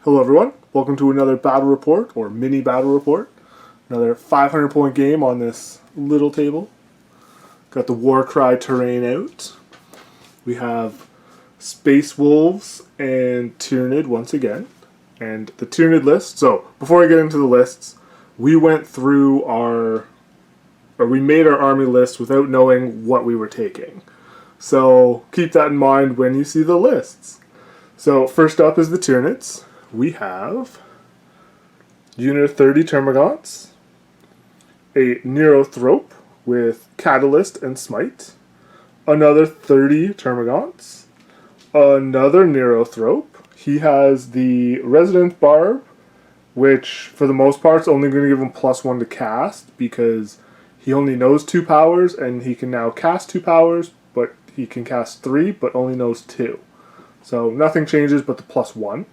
Hello everyone, welcome to another battle report, or mini battle report. Another 500 point game on this little table. Got the Warcry terrain out. We have Space Wolves and Tyranid once again. And the Tyranid list, so before I get into the lists, we went through we made our army list without knowing what we were taking. So keep that in mind when you see the lists. So first up is the Tyranids. We have unit of 30 Termagants, a Neurothrope with Catalyst and Smite, another 30 Termagants, another Neurothrope. He has the Resident Barb, which for the most part is only going to give him +1 to cast because he only knows 2 powers and he can now cast 2 powers, but he can cast 3 but only knows 2. So nothing changes but the +1.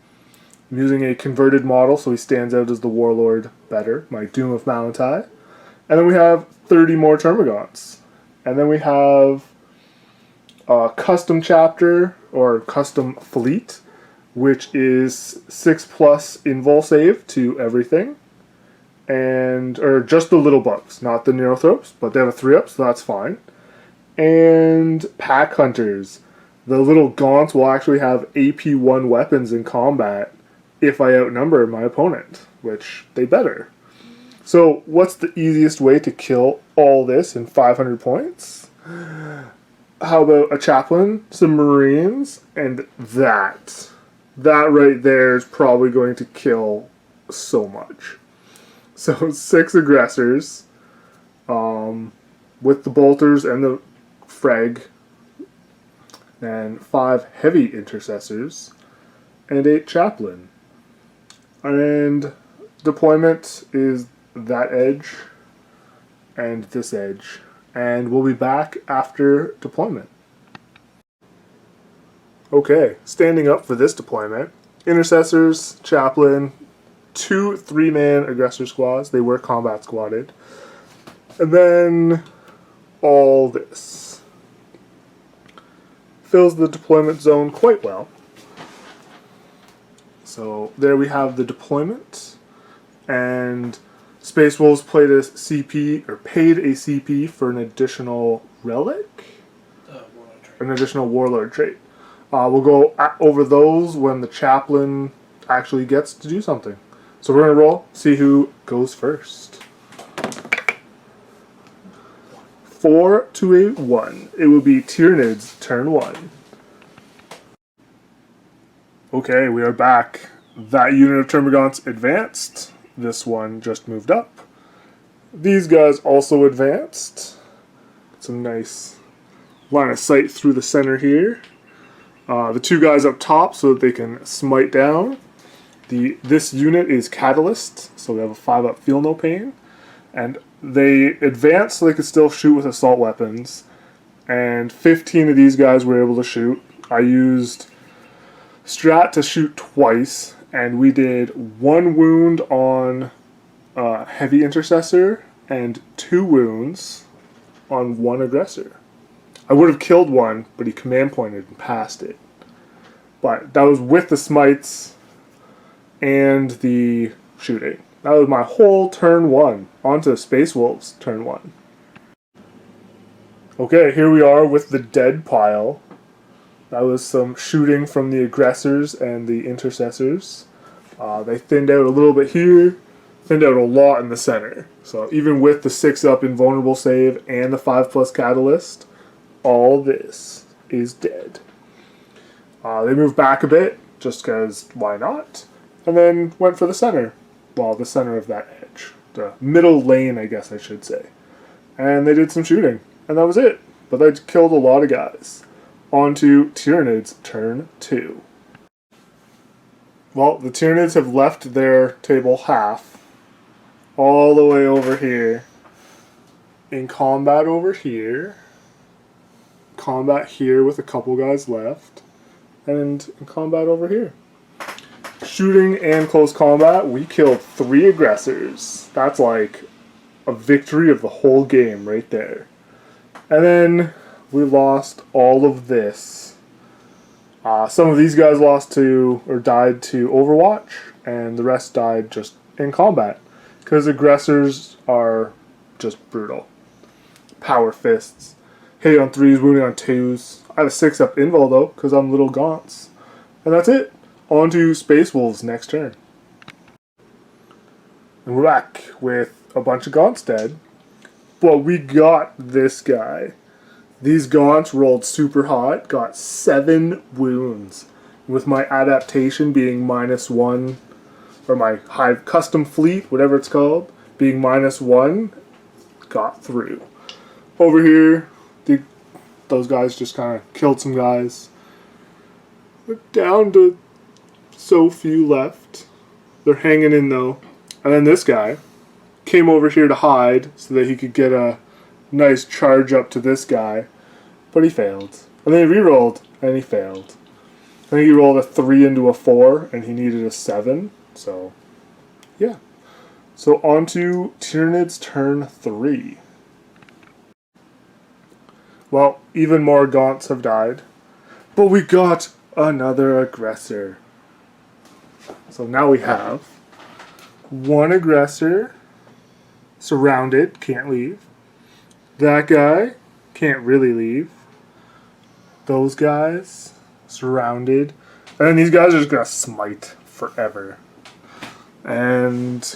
I'm using a converted model, so he stands out as the Warlord better, my Doom of Malantai. And then we have 30 more Termagants. And then we have a custom chapter, or custom fleet, which is 6+ invul save to everything. Or just the little bugs, not the Neurothropes, but they have a 3-up, so that's fine. And Pack Hunters. The little gaunts will actually have AP1 weapons in combat if I outnumber my opponent, which they better. So what's the easiest way to kill all this in 500 points? How about a chaplain, some marines, and that? That right there is probably going to kill so much. So 6 aggressors with the bolters and the frag, and 5 heavy intercessors, and 8 chaplain. And deployment is that edge and this edge. And we'll be back after deployment. Okay, standing up for this deployment. Intercessors, chaplain, 2 3-man aggressor squads. They were combat squatted. And then all this. Fills the deployment zone quite well. So there we have the deployment, and Space Wolves paid a CP for an additional relic, an additional Warlord trait. We'll go over those when the chaplain actually gets to do something. So we're gonna roll, see who goes first. 4 to a 1. It will be Tyranid's turn 1. Okay, we are back. That unit of Termagants advanced. This one just moved up. These guys also advanced. Some nice line of sight through the center here. The 2 guys up top so that they can smite down. This unit is Catalyst, so they have a 5-up Feel No Pain. And they advanced so they could still shoot with assault weapons. And 15 of these guys were able to shoot. I used Strat to shoot twice, and we did 1 wound on heavy intercessor and 2 wounds on 1 aggressor. I would have killed one, but he command pointed and passed it. But that was with the smites and the shooting. That was my whole turn 1. On to Space Wolves turn 1. Okay, here we are with the dead pile. That was some shooting from the aggressors and the intercessors. They thinned out a little bit here, thinned out a lot in the center. So even with the 6-up invulnerable save and the 5+ catalyst, all this is dead. They moved back a bit, just because why not? And then went for the center. Well, the center of that edge. The middle lane, I guess I should say. And they did some shooting. And that was it. But they killed a lot of guys. On to Tyranid's turn 2. Well, the Tyranids have left their table half, all the way over here, in combat over here, combat here with a couple guys left, and in combat over here. Shooting and close combat, we killed 3 aggressors. That's like a victory of the whole game right there. And then we lost all of this Some of these guys lost to or died to Overwatch, and the rest died just in combat because aggressors are just brutal. Power fists, hitting on 3s, wounding on 2s. I have a 6-up invul though because I'm little gaunts. And that's it. On to Space Wolves next turn. And we're back with a bunch of gaunts dead. But we got this guy. These gaunts rolled super hot, got 7 wounds. With my adaptation being -1, or my Hive custom fleet, whatever it's called, being -1, got through. Over here, those guys just kind of killed some guys. We're down to so few left. They're hanging in though. And then this guy came over here to hide so that he could get a nice charge up to this guy. But he failed. And then he rerolled, and he failed. I think he rolled a 3 into a 4, and he needed a 7. So, yeah. So on to Tyranid's turn 3. Well, even more gaunts have died. But we got another aggressor. So now we have one aggressor, surrounded, can't leave. That guy, can't really leave. Those guys, surrounded. And then these guys are just going to smite forever. And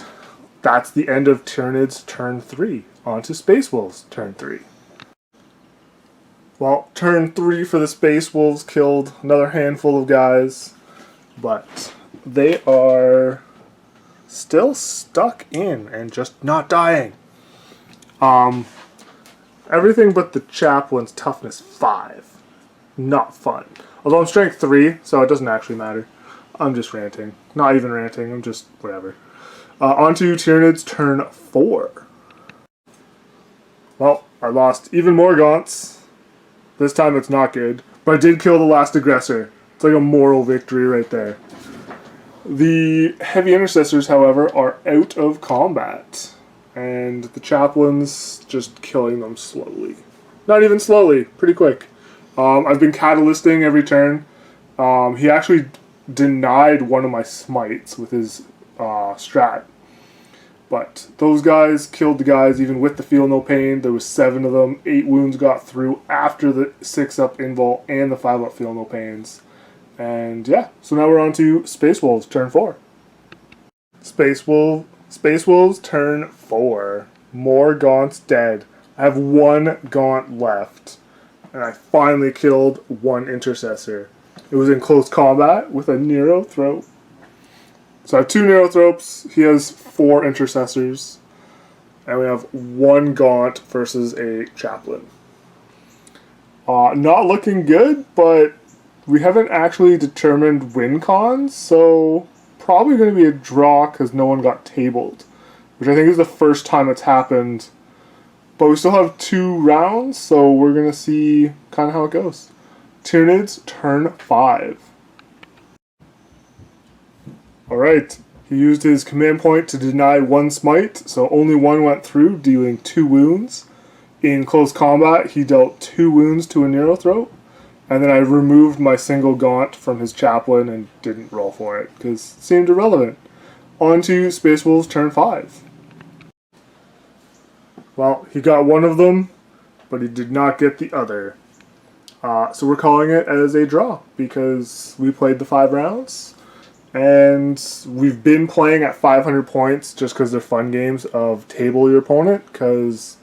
that's the end of Tyranid's turn 3. On to Space Wolves' turn 3. Well, turn 3 for the Space Wolves killed another handful of guys. But they are still stuck in and just not dying. Everything but the Chaplain's toughness 5. Not fun. Although I'm strength 3, so it doesn't actually matter. I'm just ranting. Not even ranting, I'm just whatever. On to Tyranid's turn 4. Well, I lost even more gaunts. This time it's not good. But I did kill the last aggressor. It's like a moral victory right there. The heavy intercessors, however, are out of combat. And the Chaplain's just killing them slowly. Not even slowly, pretty quick. I've been catalysting every turn. He actually denied one of my smites with his strat. But those guys killed the guys even with the Feel No Pain. There was 7 of them. 8 wounds got through after the 6-up invul and the 5-up Feel No Pains. And yeah, so now we're on to Space Wolves, turn 4. Space Wolves, turn 4. More gaunts dead. I have 1 gaunt left. And I finally killed 1 intercessor. It was in close combat with a Neurothrope. So I have 2 Neurothropes. He has 4 intercessors. And we have 1 gaunt versus a Chaplain. Not looking good, but we haven't actually determined win cons, so probably going to be a draw because no one got tabled, which I think is the first time it's happened. But we still have 2 rounds, so we're going to see kind of how it goes. Tyranid's turn 5. Alright, he used his command point to deny 1 smite, so only 1 went through, dealing 2 wounds. In close combat, he dealt 2 wounds to a Neurothrope. And then I removed my single gaunt from his Chaplain and didn't roll for it, because it seemed irrelevant. On to Space Wolves turn 5. Well, he got 1 of them, but he did not get the other. So we're calling it as a draw, because we played the 5 rounds. And we've been playing at 500 points just because they're fun games of table your opponent, because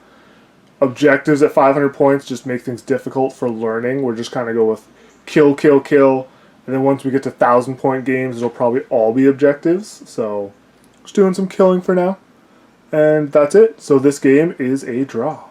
objectives at 500 points just make things difficult for learning. We're just kind of go with kill, kill, kill. And then once we get to 1,000-point games, it'll probably all be objectives. So just doing some killing for now. And that's it. So this game is a draw.